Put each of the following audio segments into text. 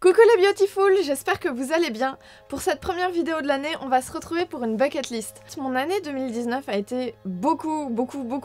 Coucou les beautiful, j'espère que vous allez bien. Pour cette première vidéo de l'année, on va se retrouver pour une bucket list. Mon année 2019 a été beaucoup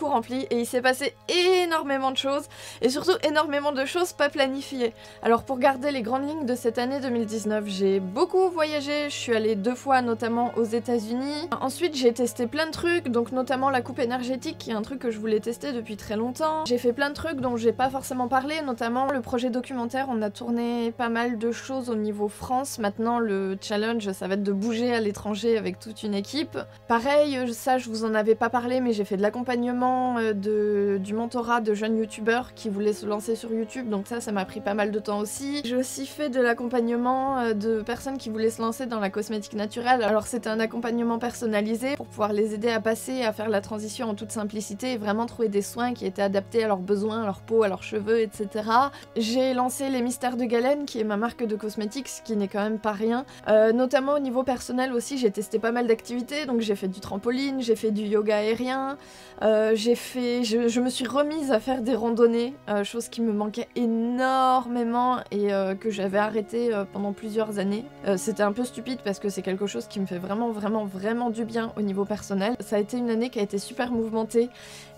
remplie et il s'est passé énormément de choses et surtout énormément de choses pas planifiées. Alors pour garder les grandes lignes de cette année 2019, j'ai beaucoup voyagé, je suis allée 2 fois notamment aux États-Unis. Ensuite j'ai testé plein de trucs, donc notamment la coupe énergétique qui est un truc que je voulais tester depuis très longtemps. J'ai fait plein de trucs dont j'ai pas forcément parlé, notamment le projet documentaire, on a tourné pas mal de choses au niveau France. Maintenant le challenge ça va être de bouger à l'étranger avec toute une équipe. Pareil, ça je vous en avais pas parlé mais j'ai fait de l'accompagnement du mentorat de jeunes youtubeurs qui voulaient se lancer sur YouTube, donc ça m'a pris pas mal de temps aussi. J'ai aussi fait de l'accompagnement de personnes qui voulaient se lancer dans la cosmétique naturelle. Alors c'était un accompagnement personnalisé pour pouvoir les aider à passer, à faire la transition en toute simplicité et vraiment trouver des soins qui étaient adaptés à leurs besoins, à leur peau, à leurs cheveux, etc. J'ai lancé les Mystères de Galen qui est ma marque de cosmétiques, ce qui n'est quand même pas rien. Notamment au niveau personnel aussi, j'ai testé pas mal d'activités, donc j'ai fait du trampoline, j'ai fait du yoga aérien, je me suis remise à faire des randonnées, chose qui me manquait énormément et que j'avais arrêté pendant plusieurs années. C'était un peu stupide parce que c'est quelque chose qui me fait vraiment du bien au niveau personnel. Ça a été une année qui a été super mouvementée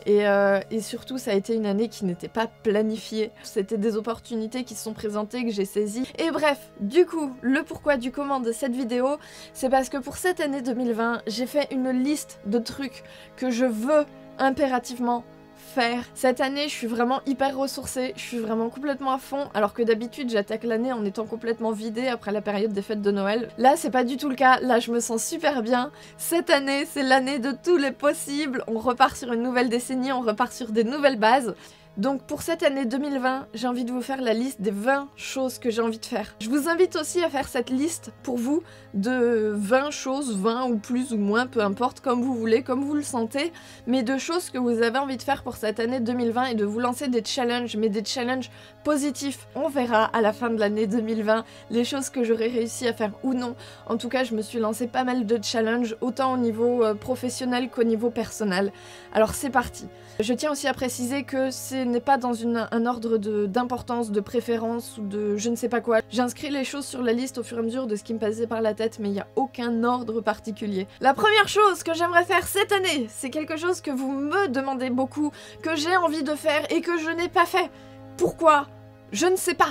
et surtout ça a été une année qui n'était pas planifiée. C'était des opportunités qui se sont présentées, que j'ai saisies. Et bref, du coup, le pourquoi du comment de cette vidéo, c'est parce que pour cette année 2020, j'ai fait une liste de trucs que je veux impérativement faire. Cette année, je suis vraiment hyper ressourcée, je suis vraiment complètement à fond, alors que d'habitude, j'attaque l'année en étant complètement vidée après la période des fêtes de Noël. Là, c'est pas du tout le cas, là, je me sens super bien. Cette année, c'est l'année de tous les possibles, on repart sur une nouvelle décennie, on repart sur des nouvelles bases. Donc pour cette année 2020, j'ai envie de vous faire la liste des 20 choses que j'ai envie de faire. Je vous invite aussi à faire cette liste pour vous de 20 choses, 20 ou plus ou moins, peu importe, comme vous voulez, comme vous le sentez, mais de choses que vous avez envie de faire pour cette année 2020 et de vous lancer des challenges, mais des challenges positifs. On verra à la fin de l'année 2020 les choses que j'aurais réussi à faire ou non. En tout cas, je me suis lancé pas mal de challenges, autant au niveau professionnel qu'au niveau personnel. Alors c'est parti. Je tiens aussi à préciser que ce n'est pas dans un ordre d'importance, de préférence ou de je ne sais pas quoi. J'inscris les choses sur la liste au fur et à mesure de ce qui me passait par la tête, mais il n'y a aucun ordre particulier. La première chose que j'aimerais faire cette année, c'est quelque chose que vous me demandez beaucoup, que j'ai envie de faire et que je n'ai pas fait. Pourquoi? Je ne sais pas.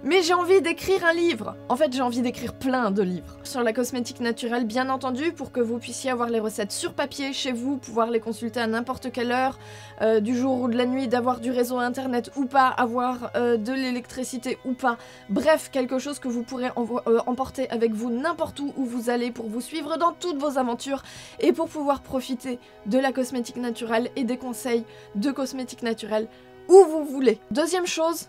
Mais j'ai envie d'écrire un livre. En fait, j'ai envie d'écrire plein de livres. Sur la cosmétique naturelle, bien entendu, pour que vous puissiez avoir les recettes sur papier chez vous, pouvoir les consulter à n'importe quelle heure, du jour ou de la nuit, d'avoir du réseau internet ou pas, avoir de l'électricité ou pas. Bref, quelque chose que vous pourrez emporter avec vous n'importe où vous allez pour vous suivre dans toutes vos aventures et pour pouvoir profiter de la cosmétique naturelle et des conseils de cosmétique naturelle où vous voulez. Deuxième chose,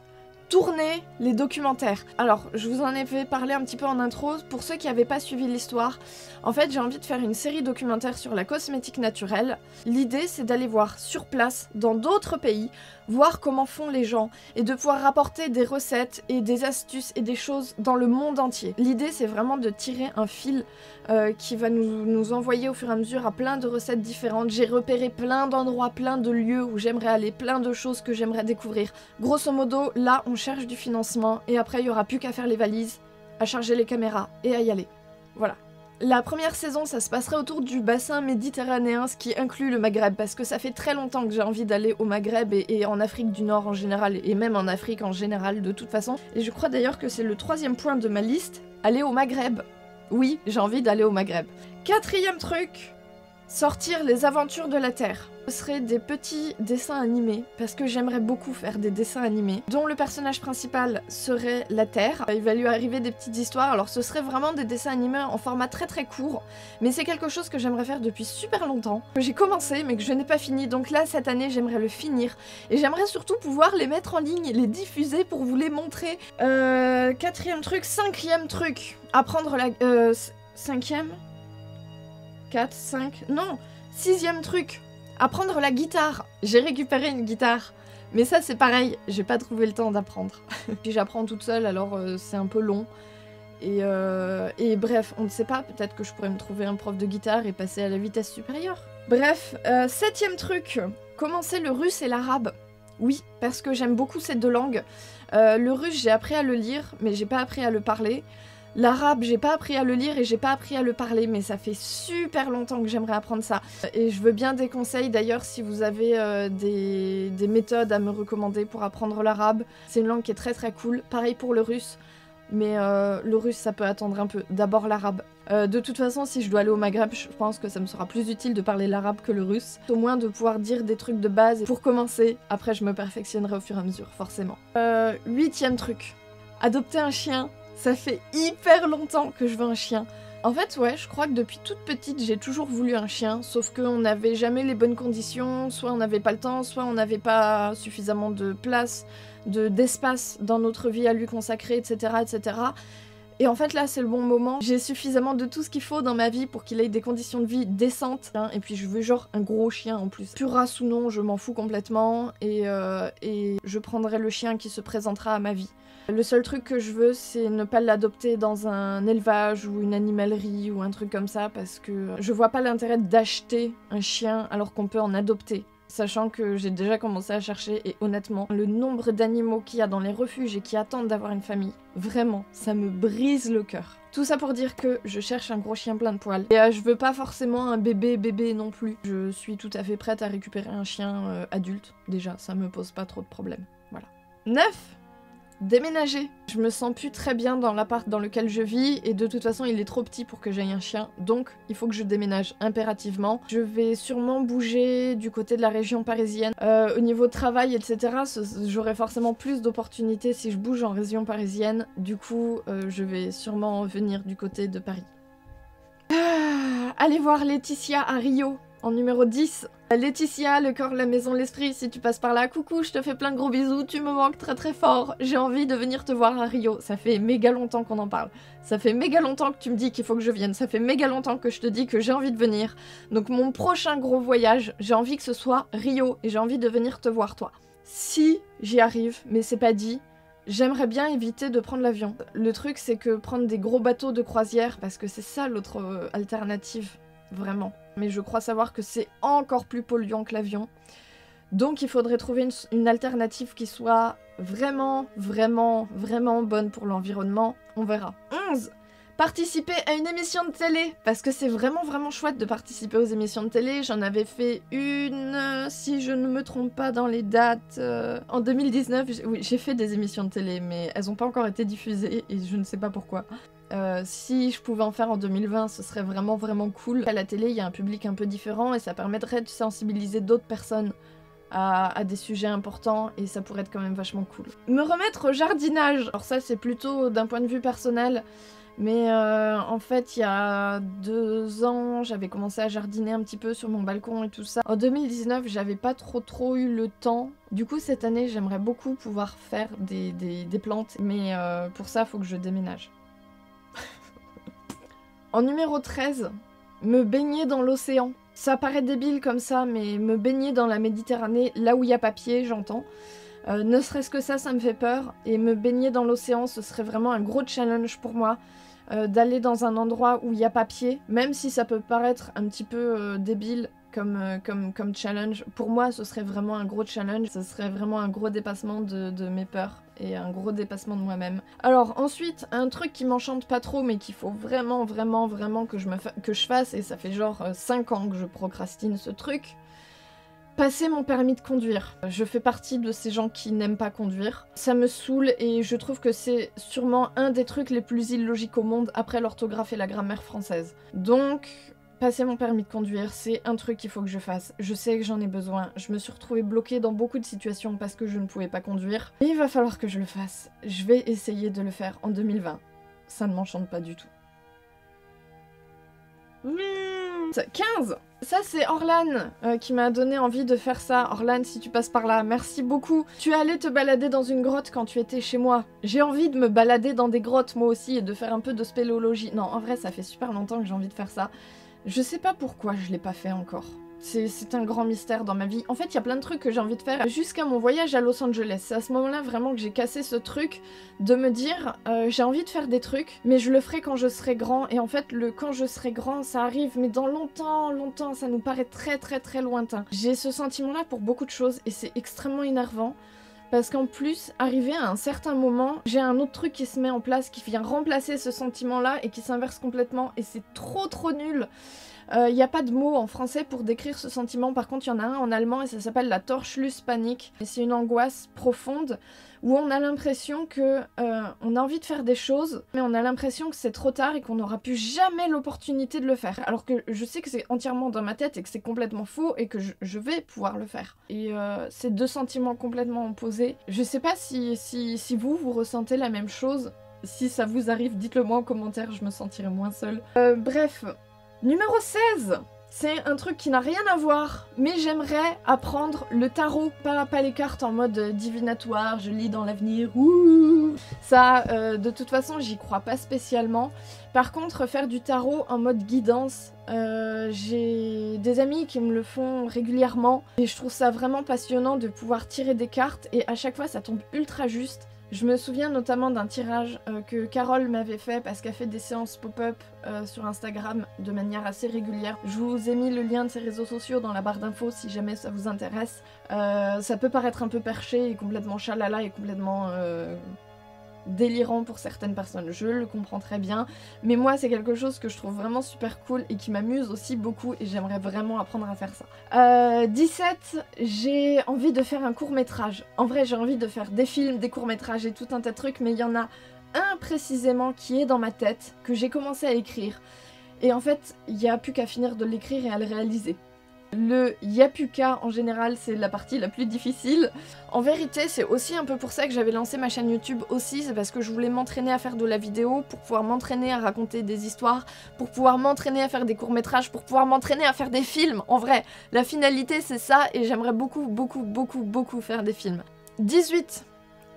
tourner les documentaires. Alors, je vous en ai fait parler un petit peu en intro, pour ceux qui n'avaient pas suivi l'histoire. En fait, j'ai envie de faire une série documentaire sur la cosmétique naturelle. L'idée, c'est d'aller voir sur place, dans d'autres pays, voir comment font les gens, et de pouvoir rapporter des recettes et des astuces et des choses dans le monde entier. L'idée, c'est vraiment de tirer un fil qui va nous envoyer au fur et à mesure à plein de recettes différentes. J'ai repéré plein d'endroits, plein de lieux où j'aimerais aller, plein de choses que j'aimerais découvrir. Grosso modo, là, on cherche du financement et après, il n'y aura plus qu'à faire les valises, à charger les caméras et à y aller. Voilà. La première saison, ça se passerait autour du bassin méditerranéen, ce qui inclut le Maghreb, parce que ça fait très longtemps que j'ai envie d'aller au Maghreb et en Afrique du Nord en général, et même en Afrique en général de toute façon. Et je crois d'ailleurs que c'est le 3e point de ma liste, aller au Maghreb. Oui, j'ai envie d'aller au Maghreb. 4e truc, sortir les aventures de la Terre. Ce serait des petits dessins animés, parce que j'aimerais beaucoup faire des dessins animés, dont le personnage principal serait la Terre. Il va lui arriver des petites histoires, alors ce serait vraiment des dessins animés en format très court, mais c'est quelque chose que j'aimerais faire depuis super longtemps, que j'ai commencé mais que je n'ai pas fini, donc là cette année j'aimerais le finir, et j'aimerais surtout pouvoir les mettre en ligne, les diffuser pour vous les montrer. 4e truc, 5e truc, apprendre la... 5e 4, 5... Non 6e truc, apprendre la guitare. J'ai récupéré une guitare. Mais ça c'est pareil, j'ai pas trouvé le temps d'apprendre. Puis j'apprends toute seule alors c'est un peu long. Et bref, on ne sait pas, peut-être que je pourrais me trouver un prof de guitare et passer à la vitesse supérieure. Bref, 7e truc, commencer le russe et l'arabe. Oui, parce que j'aime beaucoup ces deux langues. Le russe, j'ai appris à le lire, mais j'ai pas appris à le parler. L'arabe, j'ai pas appris à le lire et j'ai pas appris à le parler, mais ça fait super longtemps que j'aimerais apprendre ça. Et je veux bien des conseils d'ailleurs si vous avez des méthodes à me recommander pour apprendre l'arabe. C'est une langue qui est très très cool. Pareil pour le russe, mais le russe ça peut attendre un peu. D'abord l'arabe. De toute façon, si je dois aller au Maghreb, je pense que ça me sera plus utile de parler l'arabe que le russe. Au moins de pouvoir dire des trucs de base pour commencer. Après, je me perfectionnerai au fur et à mesure, forcément. 8e truc. Adopter un chien. Ça fait hyper longtemps que je veux un chien. En fait, ouais, je crois que depuis toute petite, j'ai toujours voulu un chien, sauf qu'on n'avait jamais les bonnes conditions, soit on n'avait pas le temps, soit on n'avait pas suffisamment de place, d'espace dans notre vie à lui consacrer, etc., etc. Et en fait, là, c'est le bon moment. J'ai suffisamment de tout ce qu'il faut dans ma vie pour qu'il ait des conditions de vie décentes. Hein, et puis, je veux genre un gros chien en plus. Pure race ou non, je m'en fous complètement. Et je prendrai le chien qui se présentera à ma vie. Le seul truc que je veux, c'est ne pas l'adopter dans un élevage ou une animalerie ou un truc comme ça, parce que je vois pas l'intérêt d'acheter un chien alors qu'on peut en adopter. Sachant que j'ai déjà commencé à chercher et honnêtement, le nombre d'animaux qu'il y a dans les refuges et qui attendent d'avoir une famille, vraiment, ça me brise le cœur. Tout ça pour dire que je cherche un gros chien plein de poils. Et je veux pas forcément un bébé non plus. Je suis tout à fait prête à récupérer un chien adulte. Déjà, ça me pose pas trop de problèmes. Voilà. 9. Déménager. Je me sens plus très bien dans l'appart dans lequel je vis et de toute façon il est trop petit pour que j'aie un chien, donc il faut que je déménage impérativement. Je vais sûrement bouger du côté de la région parisienne. Au niveau travail, etc., j'aurai forcément plus d'opportunités si je bouge en région parisienne. Du coup, je vais sûrement venir du côté de Paris. Allez voir Laetitia à Rio. En numéro 10, Laetitia, le corps, la maison, l'esprit, si tu passes par là, coucou, je te fais plein de gros bisous, tu me manques très très fort, j'ai envie de venir te voir à Rio, ça fait méga longtemps qu'on en parle, ça fait méga longtemps que tu me dis qu'il faut que je vienne, ça fait méga longtemps que je te dis que j'ai envie de venir, donc mon prochain gros voyage, j'ai envie que ce soit Rio, et j'ai envie de venir te voir toi. Si j'y arrive, mais c'est pas dit, j'aimerais bien éviter de prendre l'avion. Le truc c'est que prendre des gros bateaux de croisière, parce que c'est ça l'autre alternative, vraiment. Mais je crois savoir que c'est encore plus polluant que l'avion. Donc il faudrait trouver une alternative qui soit vraiment bonne pour l'environnement. On verra. 11. Participer à une émission de télé. Parce que c'est vraiment chouette de participer aux émissions de télé. J'en avais fait une, si je ne me trompe pas dans les dates, en 2019. Oui, j'ai fait des émissions de télé, mais elles n'ont pas encore été diffusées et je ne sais pas pourquoi. Si je pouvais en faire en 2020, ce serait vraiment cool. À la télé, il y a un public un peu différent et ça permettrait de sensibiliser d'autres personnes à des sujets importants et ça pourrait être quand même vachement cool. Me remettre au jardinage. Alors ça, c'est plutôt d'un point de vue personnel, mais en fait, il y a 2 ans, j'avais commencé à jardiner un petit peu sur mon balcon et tout ça. En 2019, j'avais pas trop eu le temps. Du coup, cette année, j'aimerais beaucoup pouvoir faire des plantes, mais pour ça, il faut que je déménage. En numéro 13, me baigner dans l'océan. Ça paraît débile comme ça, mais me baigner dans la Méditerranée, là où il y a pas pied, j'entends. Ne serait-ce que ça me fait peur. Et me baigner dans l'océan, ce serait vraiment un gros challenge pour moi. D'aller dans un endroit où il n'y a pas pied, même si ça peut paraître un petit peu débile comme challenge. Pour moi, ce serait vraiment un gros challenge. Ce serait vraiment un gros dépassement de mes peurs. Et un gros dépassement de moi-même. Alors ensuite, un truc qui m'enchante pas trop, mais qu'il faut vraiment que je fasse, et ça fait genre 5 ans que je procrastine ce truc, passer mon permis de conduire. Je fais partie de ces gens qui n'aiment pas conduire. Ça me saoule et je trouve que c'est sûrement un des trucs les plus illogiques au monde après l'orthographe et la grammaire française. Donc... passer mon permis de conduire, c'est un truc qu'il faut que je fasse. Je sais que j'en ai besoin. Je me suis retrouvée bloquée dans beaucoup de situations parce que je ne pouvais pas conduire. Et il va falloir que je le fasse. Je vais essayer de le faire en 2020. Ça ne m'enchante pas du tout. 15. Ça c'est Orlan qui m'a donné envie de faire ça. Orlan, si tu passes par là, merci beaucoup. Tu es allé te balader dans une grotte quand tu étais chez moi. J'ai envie de me balader dans des grottes moi aussi et de faire un peu de spéléologie. Non, en vrai, ça fait super longtemps que j'ai envie de faire ça. Je sais pas pourquoi je l'ai pas fait encore. C'est un grand mystère dans ma vie. En fait, il y a plein de trucs que j'ai envie de faire jusqu'à mon voyage à Los Angeles. C'est à ce moment-là vraiment que j'ai cassé ce truc de me dire j'ai envie de faire des trucs, mais je le ferai quand je serai grand. Et en fait, le quand je serai grand, ça arrive, mais dans longtemps, ça nous paraît très lointain. J'ai ce sentiment-là pour beaucoup de choses et c'est extrêmement énervant. Parce qu'en plus, arrivé à un certain moment, j'ai un autre truc qui se met en place, qui vient remplacer ce sentiment-là et qui s'inverse complètement, et c'est trop nul. Il n'y a pas de mot en français pour décrire ce sentiment, par contre il y en a un en allemand et ça s'appelle la Torschlusspanik. C'est une angoisse profonde où on a l'impression que on a envie de faire des choses, mais on a l'impression que c'est trop tard et qu'on n'aura plus jamais l'opportunité de le faire. Alors que je sais que c'est entièrement dans ma tête et que c'est complètement faux et que je vais pouvoir le faire. Et c'est deux sentiments complètement opposés. Je sais pas si vous ressentez la même chose. Si ça vous arrive, dites-le moi en commentaire, je me sentirai moins seule. Bref. Numéro 16, c'est un truc qui n'a rien à voir, mais j'aimerais apprendre le tarot, pas les cartes en mode divinatoire, je lis dans l'avenir, ouh. Ça, de toute façon, j'y crois pas spécialement. Par contre, faire du tarot en mode guidance, j'ai des amis qui me le font régulièrement, et je trouve ça vraiment passionnant de pouvoir tirer des cartes, et à chaque fois, ça tombe ultra juste. Je me souviens notamment d'un tirage que Carole m'avait fait parce qu'elle fait des séances pop-up sur Instagram de manière assez régulière. Je vous ai mis le lien de ses réseaux sociaux dans la barre d'infos si jamais ça vous intéresse. Ça peut paraître un peu perché et complètement chalala et complètement délirant pour certaines personnes, je le comprends très bien, mais moi c'est quelque chose que je trouve vraiment super cool et qui m'amuse aussi beaucoup et j'aimerais vraiment apprendre à faire ça. 17, j'ai envie de faire un court-métrage. En vrai j'ai envie de faire des films, des courts-métrages et tout un tas de trucs, mais il y en a un précisément qui est dans ma tête, que j'ai commencé à écrire, et en fait il n'y a plus qu'à finir de l'écrire et à le réaliser. Le Yapuka en général c'est la partie la plus difficile. En vérité c'est aussi un peu pour ça que j'avais lancé ma chaîne YouTube aussi, c'est parce que je voulais m'entraîner à faire de la vidéo, pour pouvoir m'entraîner à raconter des histoires, pour pouvoir m'entraîner à faire des courts-métrages, pour pouvoir m'entraîner à faire des films. En vrai, la finalité c'est ça et j'aimerais beaucoup faire des films. 18.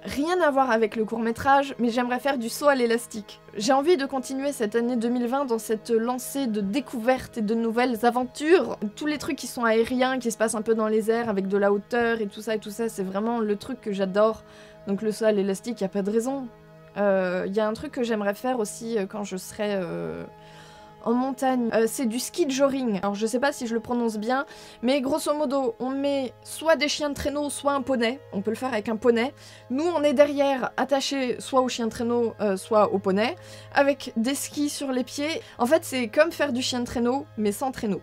Rien à voir avec le court-métrage, mais j'aimerais faire du saut à l'élastique. J'ai envie de continuer cette année 2020 dans cette lancée de découvertes et de nouvelles aventures. Tous les trucs qui sont aériens, qui se passent un peu dans les airs, avec de la hauteur et tout ça, c'est vraiment le truc que j'adore. Donc le saut à l'élastique, y a pas de raison. Y a un truc que j'aimerais faire aussi quand je serai en montagne, c'est du ski de joring. Alors je sais pas si je le prononce bien, mais grosso modo, on met soit des chiens de traîneau, soit un poney. On peut le faire avec un poney. Nous, on est derrière, attachés soit au chien de traîneau, soit au poney, avec des skis sur les pieds. En fait, c'est comme faire du chien de traîneau, mais sans traîneau.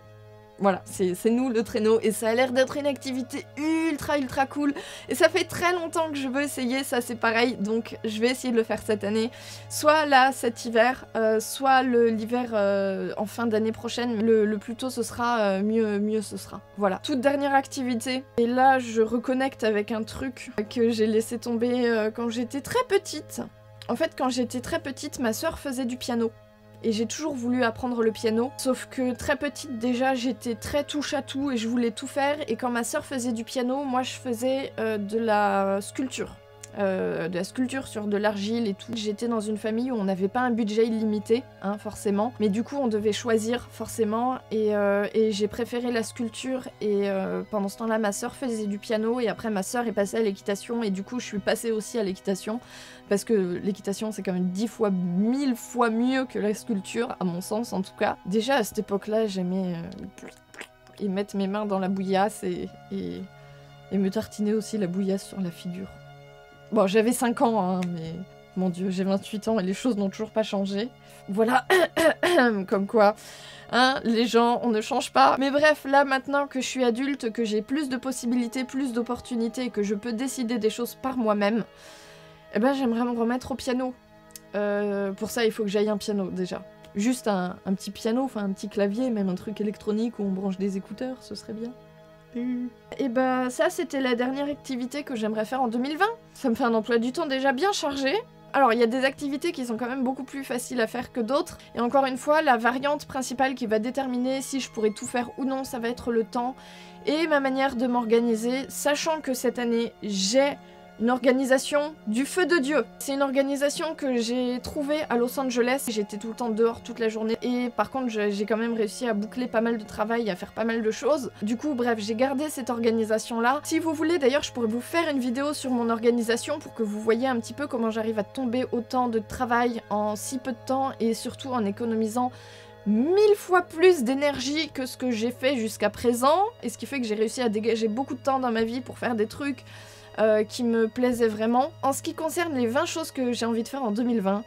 Voilà, c'est nous le traîneau, et ça a l'air d'être une activité ultra cool, et ça fait très longtemps que je veux essayer, ça c'est pareil, donc je vais essayer de le faire cette année, soit là cet hiver, soit l'hiver en fin d'année prochaine, le plus tôt ce sera, mieux ce sera. Voilà, toute dernière activité, et là je reconnecte avec un truc que j'ai laissé tomber quand j'étais très petite. En fait, quand j'étais très petite, ma sœur faisait du piano. Et j'ai toujours voulu apprendre le piano, sauf que très petite déjà j'étais très touche à tout et je voulais tout faire, et quand ma sœur faisait du piano, moi je faisais de la sculpture. Sur de l'argile et tout. J'étais dans une famille où on n'avait pas un budget illimité, hein, forcément, mais du coup on devait choisir forcément, et j'ai préféré la sculpture, et pendant ce temps-là ma sœur faisait du piano, et après ma sœur est passée à l'équitation, et du coup je suis passée aussi à l'équitation, parce que l'équitation c'est quand même 10 fois, 1000 fois mieux que la sculpture, à mon sens en tout cas. Déjà à cette époque-là j'aimais et mettre mes mains dans la bouillasse et me tartiner aussi la bouillasse sur la figure. Bon, j'avais 5 ans, hein, mais mon dieu, j'ai 28 ans et les choses n'ont toujours pas changé. Voilà, comme quoi, hein, les gens, on ne change pas. Mais bref, là, maintenant que je suis adulte, que j'ai plus de possibilités, plus d'opportunités, et que je peux décider des choses par moi-même, eh ben, j'aimerais me remettre au piano. Pour ça, il faut que j'aille un piano, déjà. Juste un petit piano, enfin un petit clavier, même un truc électronique où on branche des écouteurs, ce serait bien. Et bah ça c'était la dernière activité que j'aimerais faire en 2020. Ça me fait un emploi du temps déjà bien chargé. Alors il y a des activités qui sont quand même beaucoup plus faciles à faire que d'autres. Et encore une fois, la variante principale qui va déterminer si je pourrai tout faire ou non, ça va être le temps et ma manière de m'organiser, sachant que cette année j'ai une organisation du feu de Dieu. C'est une organisation que j'ai trouvée à Los Angeles. J'étais tout le temps dehors toute la journée et par contre j'ai quand même réussi à boucler pas mal de travail, à faire pas mal de choses. Du coup bref, j'ai gardé cette organisation là. Si vous voulez d'ailleurs, je pourrais vous faire une vidéo sur mon organisation pour que vous voyez un petit peu comment j'arrive à tomber autant de travail en si peu de temps et surtout en économisant 1000 fois plus d'énergie que ce que j'ai fait jusqu'à présent, et ce qui fait que j'ai réussi à dégager beaucoup de temps dans ma vie pour faire des trucs qui me plaisaient vraiment. En ce qui concerne les 20 choses que j'ai envie de faire en 2020,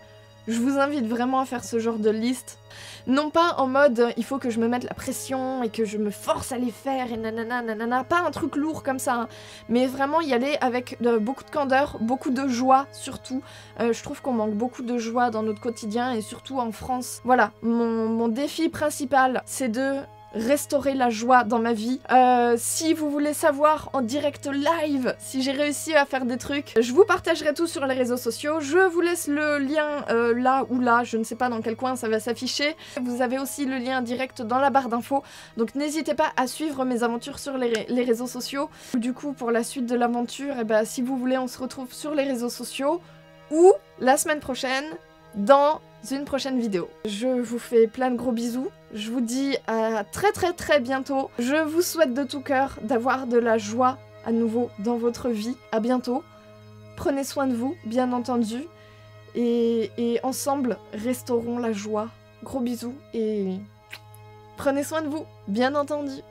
je vous invite vraiment à faire ce genre de liste. Non pas en mode il faut que je me mette la pression et que je me force à les faire et nanana nanana, pas un truc lourd comme ça, hein, mais vraiment y aller avec beaucoup de candeur, beaucoup de joie surtout. Je trouve qu'on manque beaucoup de joie dans notre quotidien et surtout en France. Voilà, mon défi principal c'est de restaurer la joie dans ma vie. Si vous voulez savoir en direct live si j'ai réussi à faire des trucs, je vous partagerai tout sur les réseaux sociaux. Je vous laisse le lien là ou là, je ne sais pas dans quel coin ça va s'afficher. Vous avez aussi le lien direct dans la barre d'infos, donc n'hésitez pas à suivre mes aventures sur les réseaux sociaux. Du coup, pour la suite de l'aventure, et ben, si vous voulez, on se retrouve sur les réseaux sociaux ou la semaine prochaine dans une prochaine vidéo. Je vous fais plein de gros bisous. Je vous dis à très bientôt. Je vous souhaite de tout cœur d'avoir de la joie à nouveau dans votre vie. À bientôt. Prenez soin de vous, bien entendu. Et ensemble, restaurons la joie. Gros bisous et prenez soin de vous, bien entendu.